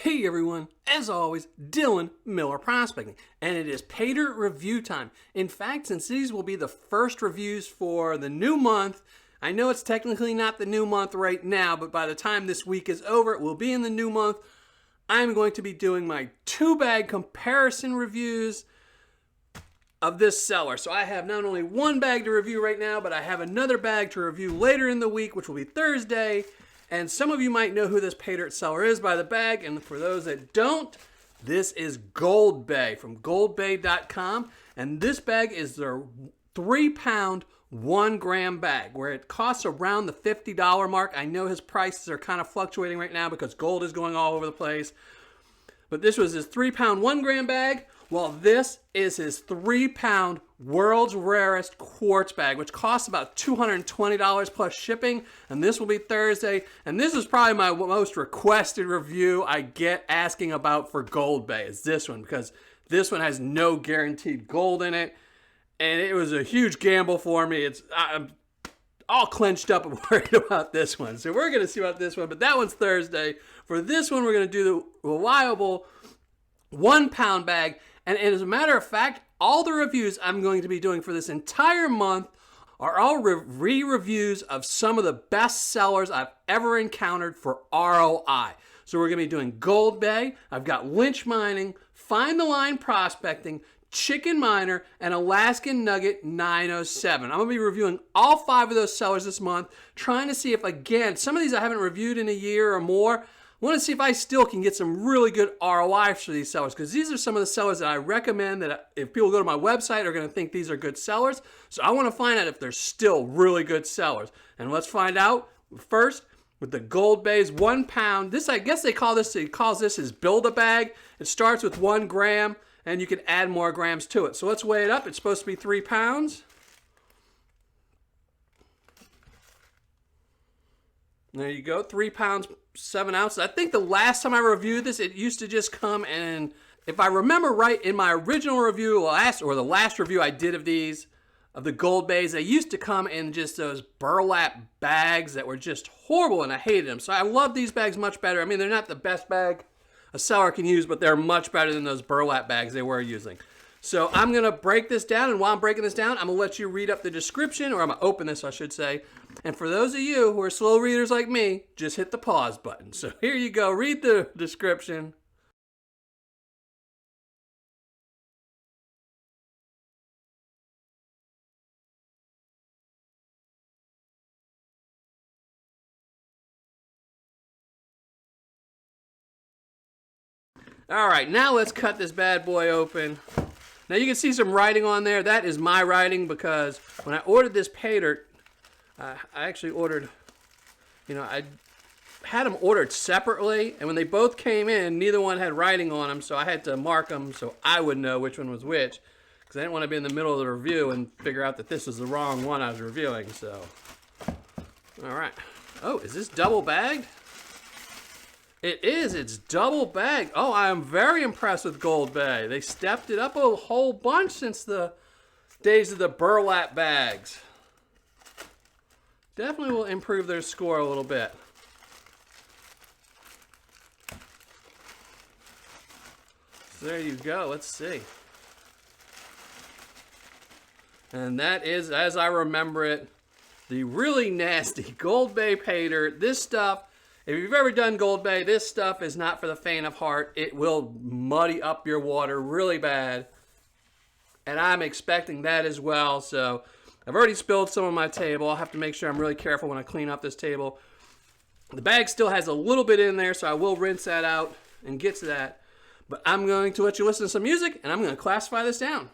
Hey everyone, as always, Dylan Miller Prospecting, and it is Paydirt review time. In fact, since these will be the first reviews for the new month, I know it's technically not the new month right now, but by the time this week is over, it will be in the new month. I'm going to be doing my 2-bag comparison reviews of this seller. So I have not only 1 bag to review right now, but I have another bag to review later in the week, which will be Thursday. And some of you might know who this Paydirt seller is by the bag. And for those that don't, this is GoldBay from GoldBay.com. And this bag is their 3-pound, 1-gram bag, where it costs around the $50 mark. I know his prices are kind of fluctuating right now because gold is going all over the place. But this was his 3-pound, 1-gram bag. Well, this is his 3-pound world's rarest quartz bag, which costs about $220 plus shipping. And this will be Thursday. And this is probably my most requested review I get asking about for GoldBay is this one, because this one has no guaranteed gold in it. And it was a huge gamble for me. I'm all clenched up and worried about this one. So we're going to see about this one, but that one's Thursday. For this one, we're going to do the reliable 1-pound bag. And as a matter of fact, all the reviews I'm going to be doing for this entire month are all re-reviews of some of the best sellers I've ever encountered for ROI. So we're going to be doing GoldBay, I've got Lynch Mining, Find the Line Prospecting, Chicken Miner, and Alaskan Nugget 907. I'm going to be reviewing all 5 of those sellers this month, trying to see if, again, some of these I haven't reviewed in a year or more. I want to see if I still can get some really good ROI for these sellers, because these are some of the sellers that I recommend that if people go to my website are going to think these are good sellers. So I want to find out if they're still really good sellers. And let's find out first with the GoldBay's 1-pound. This, I guess he calls this his Build-A-Bag. It starts with 1 gram and you can add more grams to it. So let's weigh it up. It's supposed to be 3 pounds. There you go, 3 pounds, 7 ounces. I think the last time I reviewed this, it used to just come in, if I remember right, in my original review, the last review I did of these, of the GoldBays, they used to come in just those burlap bags that were just horrible, and I hated them. So I love these bags much better. I mean, they're not the best bag a seller can use, but they're much better than those burlap bags they were using. So I'm going to break this down, and while I'm breaking this down, I'm going to let you read up the description, or I'm going to open this, I should say. And for those of you who are slow readers like me, just hit the pause button. So here you go. Read the description. All right, now let's cut this bad boy open. Now you can see some writing on there. That is my writing, because when I ordered this Paydirt, I actually ordered, I had them ordered separately, and when they both came in, neither one had writing on them, so I had to mark them so I would know which one was which, because I didn't want to be in the middle of the review and figure out that this was the wrong one I was reviewing. So, all right. Oh, is this double bagged? It is. It's double bagged. Oh, I am very impressed with GoldBay. They stepped it up a whole bunch since the days of the burlap bags. Definitely will improve their score a little bit. So there you go. Let's see. And that is, as I remember it, the really nasty GoldBay Paydirt. This stuff, if you've ever done GoldBay, this stuff is not for the faint of heart. It will muddy up your water really bad. And I'm expecting that as well. So I've already spilled some on my table. I'll have to make sure I'm really careful when I clean up this table. The bag still has a little bit in there, so I will rinse that out and get to that. But I'm going to let you listen to some music, and I'm going to classify this down.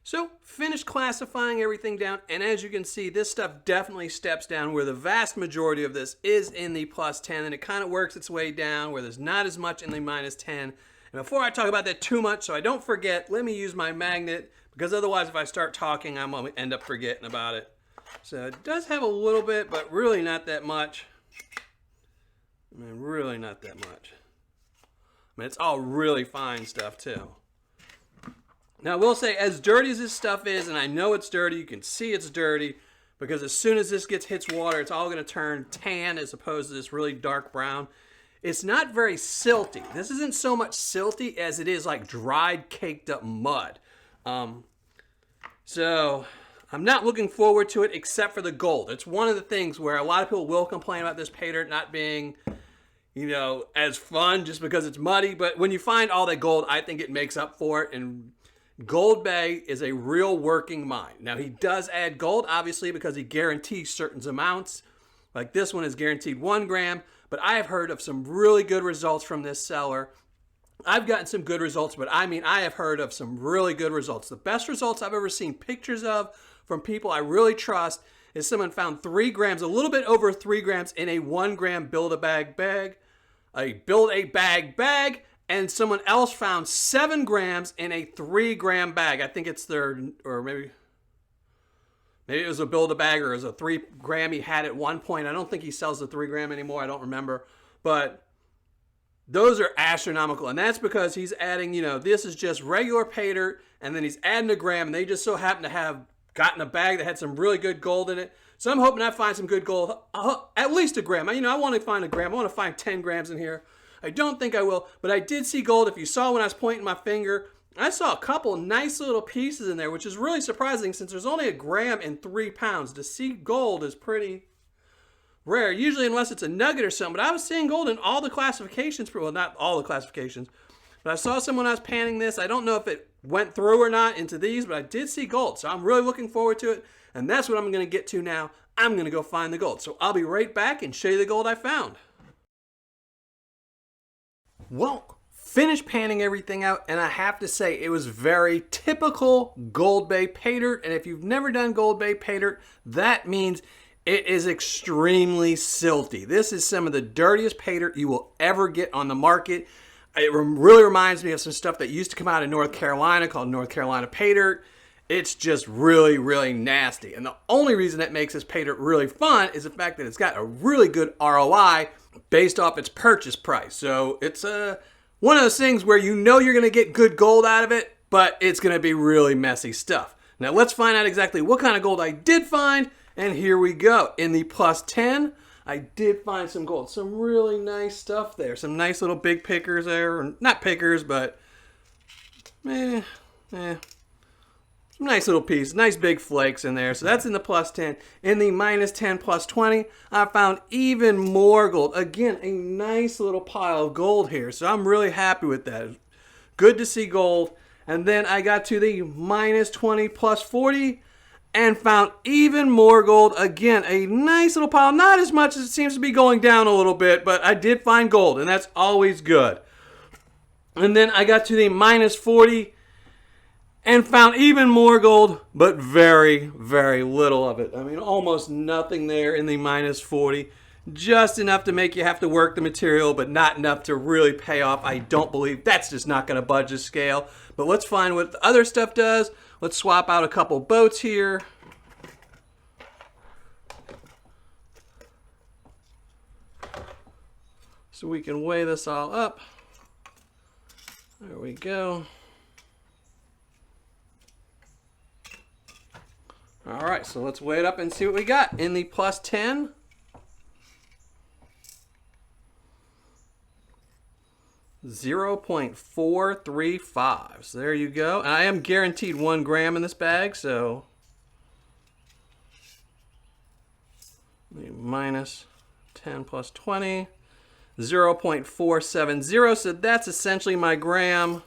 So finished classifying everything down, and as you can see, this stuff definitely steps down where the vast majority of this is in the +10, and it kind of works its way down where there's not as much in the -10. And before I talk about that too much, so I don't forget, let me use my magnet, because otherwise if I start talking, I'm going to end up forgetting about it. So it does have a little bit, but really not that much. I mean, really not that much. I mean, it's all really fine stuff too. Now, I will say, as dirty as this stuff is, and I know it's dirty, you can see it's dirty, because as soon as this hits water, it's all going to turn tan as opposed to this really dark brown. It's not very silty. This isn't so much silty as it is like dried, caked up mud. So I'm not looking forward to it except for the gold. It's one of the things where a lot of people will complain about this Paydirt not being, you know, as fun just because it's muddy. But when you find all that gold, I think it makes up for it. And GoldBay is a real working mine. Now, he does add gold, obviously, because he guarantees certain amounts. Like this one is guaranteed 1 gram, but I have heard of some really good results from this seller. I've gotten some good results, but I mean, I have heard of some really good results. The best results I've ever seen pictures of from people I really trust is someone found 3 grams, a little bit over 3 grams in a 1 gram Build-A-Bag bag, a Build-A-Bag bag, and someone else found 7 grams in a 3 gram bag. I think it's their, or maybe it was a Build-A-Bag or it was a 3 gram he had at one point. I don't think he sells the 3 gram anymore. I don't remember. But those are astronomical. And that's because he's adding, you know, this is just regular Paydirt, and then he's adding a gram, and they just so happen to have gotten a bag that had some really good gold in it. So I'm hoping I find some good gold, at least a gram. You know, I want to find a gram. I want to find 10 grams in here. I don't think I will, but I did see gold. If you saw when I was pointing my finger, I saw a couple nice little pieces in there, which is really surprising since there's only a gram in 3 pounds. To see gold is pretty rare, usually unless it's a nugget or something. But I was seeing gold in all the classifications. Well, not all the classifications, but I saw some when I was panning this. I don't know if it went through or not into these, but I did see gold. So I'm really looking forward to it, and that's what I'm going to get to now. I'm going to go find the gold. So I'll be right back and show you the gold I found. Well, finished panning everything out, and I have to say it was very typical GoldBay Paydirt. And if you've never done GoldBay Paydirt, that means it is extremely silty. This is some of the dirtiest Paydirt you will ever get on the market. It really reminds me of some stuff that used to come out of North Carolina called North Carolina Paydirt. It's just really, really nasty. And the only reason that makes this Paydirt really fun is the fact that it's got a really good ROI based off its purchase price. So it's one of those things where you know you're going to get good gold out of it, but it's going to be really messy stuff. Now let's find out exactly what kind of gold I did find, and here we go. In the +10, I did find some gold. Some really nice stuff there. Some nice little big pickers there. Not pickers, but some nice little pieces, nice big flakes in there. So that's in the +10. In the -10 +20, I found even more gold. Again, a nice little pile of gold here. So I'm really happy with that. Good to see gold. And then I got to the -20 +40 and found even more gold. Again, a nice little pile. Not as much as it seems to be going down a little bit, but I did find gold, and that's always good. And then I got to the -40 and found even more gold, but very, very little of it. I mean, almost nothing there in the -40. Just enough to make you have to work the material, but not enough to really pay off. I don't believe that's just not going to budge the scale. But let's find what the other stuff does. Let's swap out a couple boats here. So we can weigh this all up. There we go. All right, so let's weigh it up and see what we got. In the +10, .435. So there you go. And I am guaranteed 1 gram in this bag, so -10 +20, 0.470. So that's essentially my gram.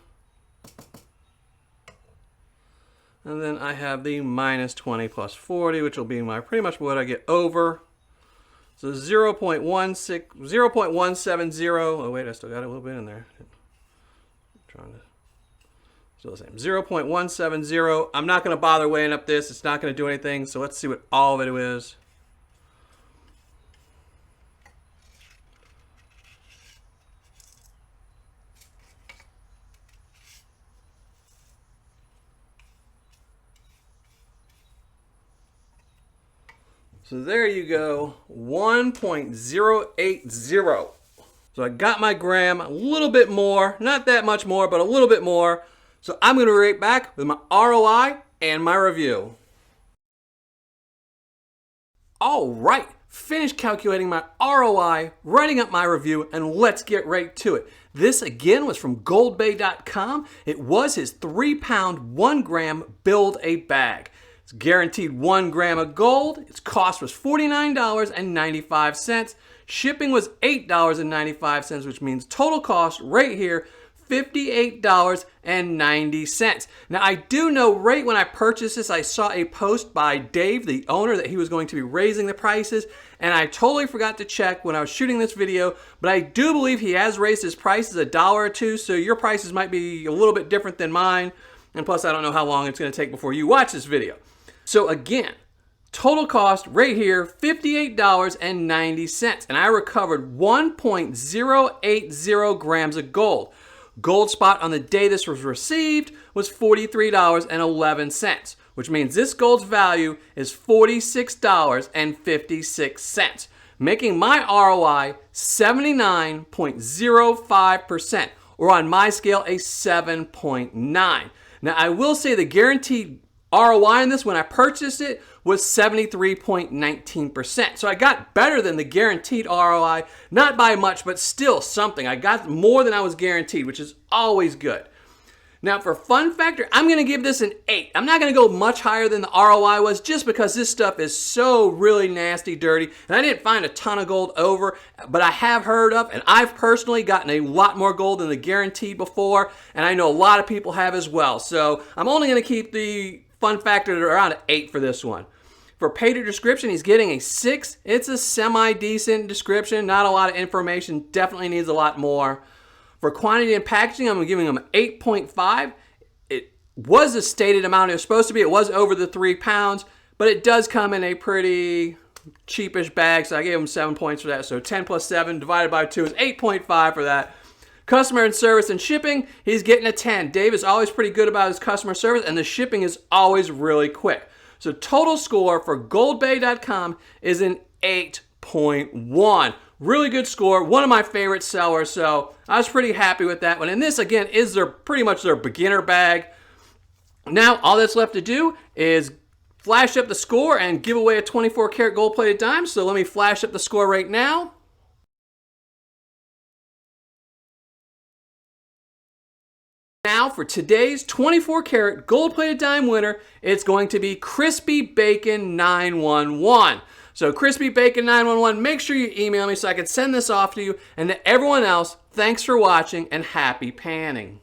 And then I have the -20 +40, which will be my pretty much what I get over. So 0.170. Oh wait, I still got a little bit in there. I'm trying to So let's say 0.170. I'm not going to bother weighing up this. It's not going to do anything. So let's see what all of it is. So there you go, 1.080. So I got my gram, a little bit more, not that much more, but a little bit more. So I'm going to rate back with my ROI and my review. All right, finished calculating my ROI, writing up my review, and let's get right to it. This again was from GoldBay.com. It was his 3-pound, 1 gram build a bag. It's guaranteed 1 gram of gold. Its cost was $49.95. Shipping was $8.95, which means total cost right here, $58.90. Now, I do know right when I purchased this, I saw a post by Dave, the owner, that he was going to be raising the prices, and I totally forgot to check when I was shooting this video, but I do believe he has raised his prices $1 or $2, so your prices might be a little bit different than mine, and plus I don't know how long it's going to take before you watch this video. So again, total cost right here, $58.90, and I recovered 1.080 grams of gold. Gold spot on the day this was received was $43.11, which means this gold's value is $46.56, making my ROI 79.05%, or on my scale, a 7.9. Now, I will say the guaranteed ROI on this when I purchased it was 73.19%. So I got better than the guaranteed ROI, not by much, but still something. I got more than I was guaranteed, which is always good. Now for fun factor, I'm going to give this an 8. I'm not going to go much higher than the ROI was just because this stuff is so really nasty dirty. And I didn't find a ton of gold over, but I have heard of, and I've personally gotten a lot more gold than the guaranteed before, and I know a lot of people have as well. So I'm only going to keep the fun factor at around an 8 for this one. For Paydirt description, he's getting a 6. It's a semi-decent description, not a lot of information, definitely needs a lot more. For quantity and packaging, I'm giving him an 8.5. It was the stated amount it was supposed to be. It was over the 3 pounds, but it does come in a pretty cheapish bag, so I gave him 7 points for that. So 10 plus 7 divided by 2 is 8.5 for that. Customer and service and shipping, he's getting a 10. Dave is always pretty good about his customer service, and the shipping is always really quick. So total score for GoldBay.com is an 8.1. Really good score, one of my favorite sellers, so I was pretty happy with that one. And this, again, is pretty much their beginner bag. Now, all that's left to do is flash up the score and give away a 24 karat gold-plated dime. So let me flash up the score right now. Now for today's 24 karat gold-plated dime winner, it's going to be Crispy Bacon 911. So Crispy Bacon 911, make sure you email me so I can send this off to you. And to everyone else, thanks for watching and happy panning.